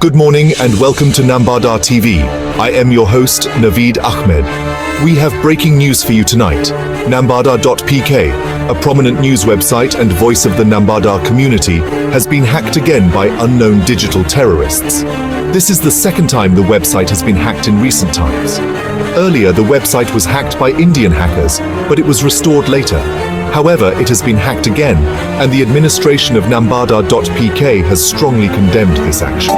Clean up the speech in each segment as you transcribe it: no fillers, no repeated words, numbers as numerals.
Good morning and welcome to Nambardar TV. I am your host, Naveed Ahmed. We have breaking news for you tonight. Nambardar.pk, a prominent news website and voice of the Nambardar community, has been hacked again by unknown digital terrorists. This is the second time the website has been hacked in recent times. Earlier, the website was hacked by Indian hackers, but it was restored later. However, it has been hacked again, and the administration of Nambardar.pk has strongly condemned this action.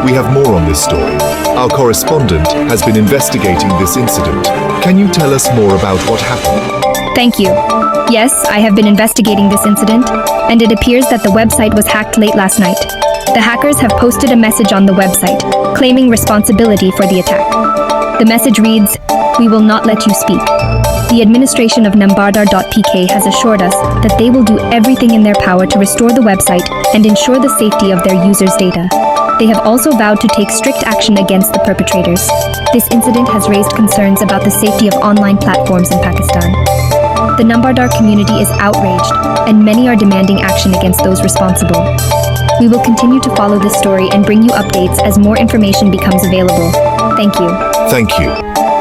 We have more on this story. Our correspondent has been investigating this incident. Can you tell us more about what happened? Thank you. Yes, I have been investigating this incident, and it appears that the website was hacked late last night. The hackers have posted a message on the website, claiming responsibility for the attack. The message reads, "We will not let you speak." The administration of Nambardar.pk has assured us that they will do everything in their power to restore the website and ensure the safety of their users' data. They have also vowed to take strict action against the perpetrators. This incident has raised concerns about the safety of online platforms in Pakistan. The Nambardar community is outraged, and many are demanding action against those responsible. We will continue to follow this story and bring you updates as more information becomes available. Thank you. Thank you.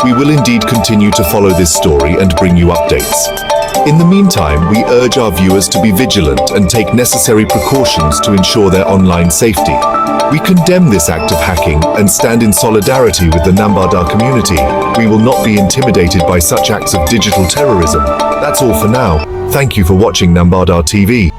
We will indeed continue to follow this story and bring you updates. In the meantime, we urge our viewers to be vigilant and take necessary precautions to ensure their online safety. We condemn this act of hacking and stand in solidarity with the Nambardar community. We will not be intimidated by such acts of digital terrorism. That's all for now. Thank you for watching Nambardar TV.